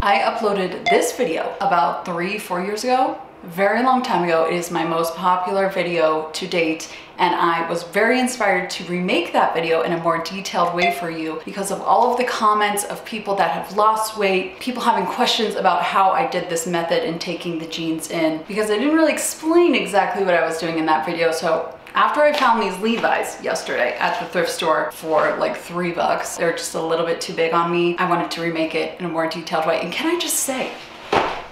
I uploaded this video about 3-4 years ago. Very long time ago. It is my most popular video to date, and I was very inspired to remake that video in a more detailed way for you because of all of the comments of people that have lost weight, people having questions about how I did this method in taking the jeans in, because I didn't really explain exactly what I was doing in that video. So after I found these Levi's yesterday at the thrift store for like $3, they're just a little bit too big on me. I wanted to remake it in a more detailed way. And can I just say,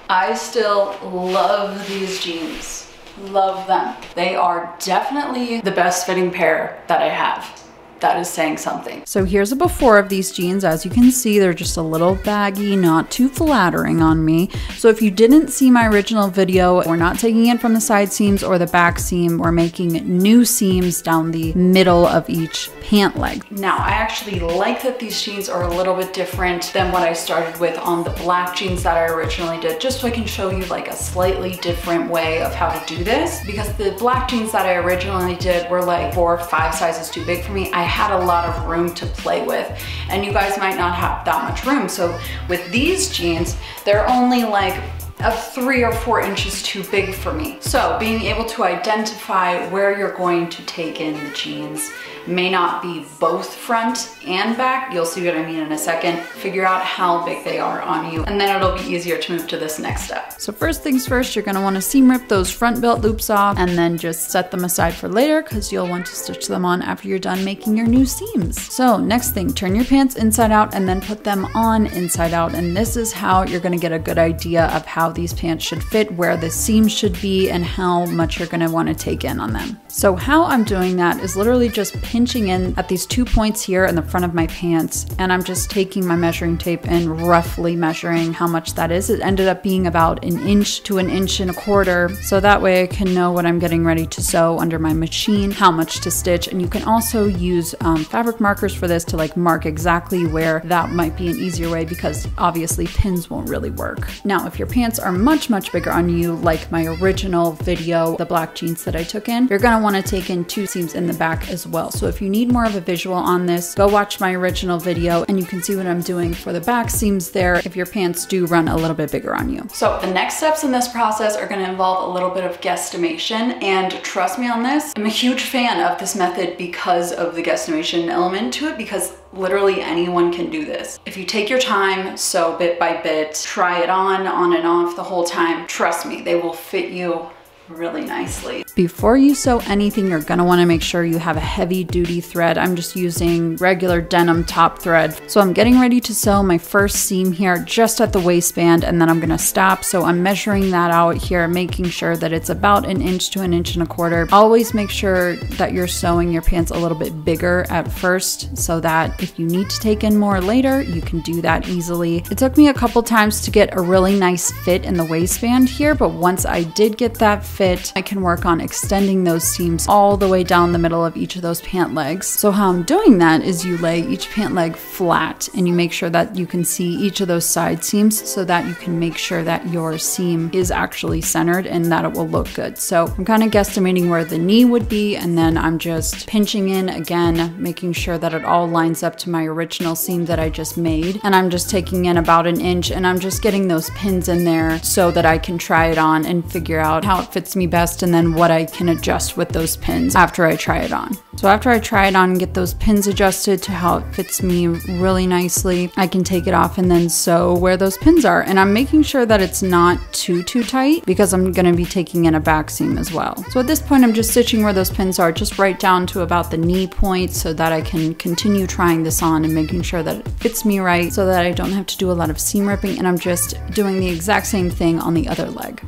I still love these jeans. Love them. They are definitely the best fitting pair that I have. That is saying something. So here's a before of these jeans. As you can see, they're just a little baggy, not too flattering on me. So if you didn't see my original video, we're not taking it from the side seams or the back seam. We're making new seams down the middle of each pant leg. Now, I actually like that these jeans are a little bit different than what I started with on the black jeans that I originally did, just so I can show you like a slightly different way of how to do this, because the black jeans that I originally did were like 4 or 5 sizes too big for me. I had a lot of room to play with, and you guys might not have that much room. So with these jeans, they're only like 3 or 4 inches too big for me. So being able to identify where you're going to take in the jeans may not be both front and back. You'll see what I mean in a second. Figure out how big they are on you, and then it'll be easier to move to this next step. So first things first, you're gonna wanna seam rip those front belt loops off and then just set them aside for later, because you'll want to stitch them on after you're done making your new seams. So next thing, turn your pants inside out and then put them on inside out. And this is how you're gonna get a good idea of how these pants should fit, where the seams should be, and how much you're gonna wanna take in on them. So how I'm doing that is literally just pinching in at these 2 points here in the front of my pants, and I'm just taking my measuring tape and roughly measuring how much that is. It ended up being about 1 inch to 1.25 inches, so that way I can know when I'm getting ready to sew under my machine how much to stitch. And you can also use fabric markers for this to like mark exactly where. That might be an easier way, because obviously pins won't really work. Now, if your pants are much bigger on you, like my original video, the black jeans that I took in, you're gonna wanna take in 2 seams in the back as well. So if you need more of a visual on this, go watch my original video and you can see what I'm doing for the back seams there if your pants do run a little bit bigger on you. So the next steps in this process are gonna involve a little bit of guesstimation, and trust me on this, I'm a huge fan of this method because of the guesstimation element to it, because literally anyone can do this. If you take your time, sew bit by bit, try it on and off the whole time, trust me, they will fit you really nicely. Before you sew anything, you're gonna wanna make sure you have a heavy duty thread. I'm just using regular denim top thread. So I'm getting ready to sew my first seam here just at the waistband, and then I'm gonna stop. So I'm measuring that out here, making sure that it's about 1 inch to 1.25 inches. Always make sure that you're sewing your pants a little bit bigger at first, so that if you need to take in more later, you can do that easily. It took me a couple times to get a really nice fit in the waistband here, but once I did get that fit, I can work on extending those seams all the way down the middle of each of those pant legs. So how I'm doing that is you lay each pant leg flat and you make sure that you can see each of those side seams, so that you can make sure that your seam is actually centered and that it will look good. So I'm kind of guesstimating where the knee would be, and then I'm just pinching in again, making sure that it all lines up to my original seam that I just made. And I'm just taking in about 1 inch, and I'm just getting those pins in there so that I can try it on and figure out how it fits me best, and then what I can adjust with those pins after I try it on. So after I try it on and get those pins adjusted to how it fits me really nicely, I can take it off and then sew where those pins are. And I'm making sure that it's not too tight, because I'm gonna be taking in a back seam as well. So at this point, I'm just stitching where those pins are, just right down to about the knee point, so that I can continue trying this on and making sure that it fits me right, so that I don't have to do a lot of seam ripping. And I'm just doing the exact same thing on the other leg.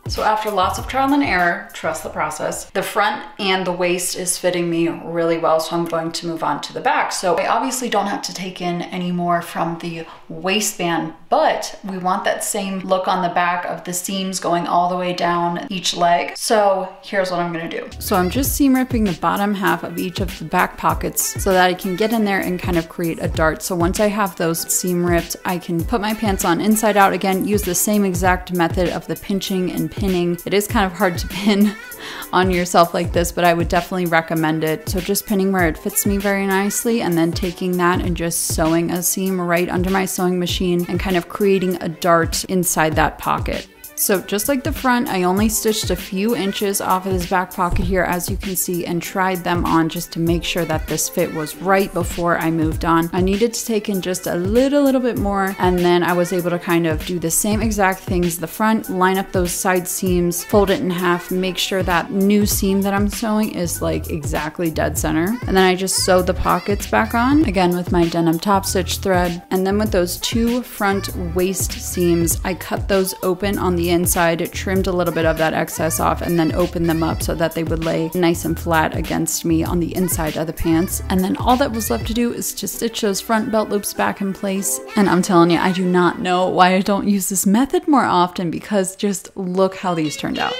So after lots of trial and error, trust the process, the front and the waist is fitting me really well, so I'm going to move on to the back. So I obviously don't have to take in any more from the waistband, but we want that same look on the back of the seams going all the way down each leg. So here's what I'm gonna do. So I'm just seam ripping the bottom half of each of the back pockets so that I can get in there and kind of create a dart. So once I have those seam ripped, I can put my pants on inside out again, use the same exact method of the pinching and pinning. It is kind of hard to pin on yourself like this, but I would definitely recommend it. So just pinning where it fits me very nicely, and then taking that and just sewing a seam right under my sewing machine and kind of creating a dart inside that pocket. So just like the front, I only stitched a few inches off of this back pocket here, as you can see, and tried them on just to make sure that this fit was right before I moved on. I needed to take in just a little bit more, and then I was able to kind of do the same exact things as the front, line up those side seams, fold it in half, make sure that new seam that I'm sewing is like exactly dead center. And then I just sewed the pockets back on, again with my denim top stitch thread. And then with those two front waist seams, I cut those open on the inside, trimmed a little bit of that excess off, and then opened them up so that they would lay nice and flat against me on the inside of the pants. And then all that was left to do is to stitch those front belt loops back in place. And I'm telling you, I do not know why I don't use this method more often, because just look how these turned out.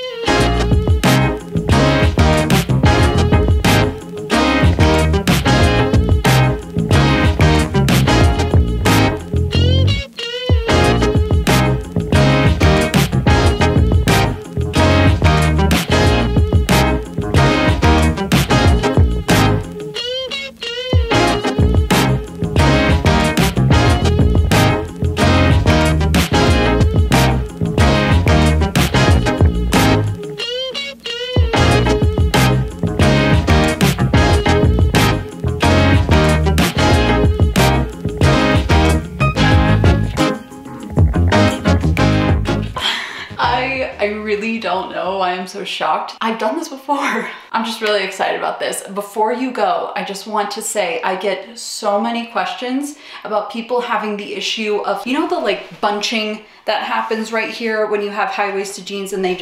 I really don't know why I'm so shocked. I've done this before. I'm just really excited about this. Before you go, I just want to say I get so many questions about people having the issue of, you know, the like bunching that happens right here when you have high-waisted jeans and they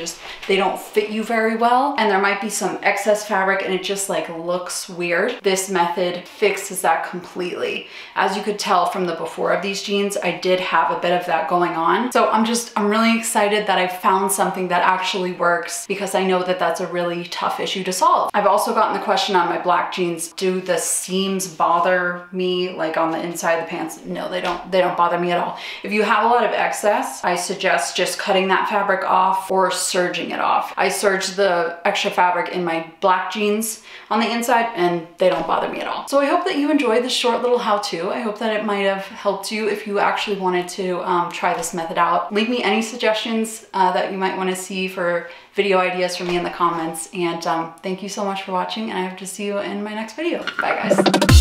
don't fit you very well, and there might be some excess fabric and it just like looks weird. This method fixes that completely. As you could tell from the before of these jeans, I did have a bit of that going on. So I'm really excited that I found something that actually works, because I know that that's a really tough issue to solve. I've also gotten the question on my black jeans, do the seams bother me like on the inside of the pants? No, they don't bother me at all. If you have a lot of excess, I suggest just cutting that fabric off or serging it off. I serge the extra fabric in my black jeans on the inside and they don't bother me at all. So I hope that you enjoyed this short little how-to. I hope that it might have helped you if you actually wanted to try this method out. Leave me any suggestions that you might want to see for video ideas for me in the comments. And thank you so much for watching, and I hope to see you in my next video. Bye guys.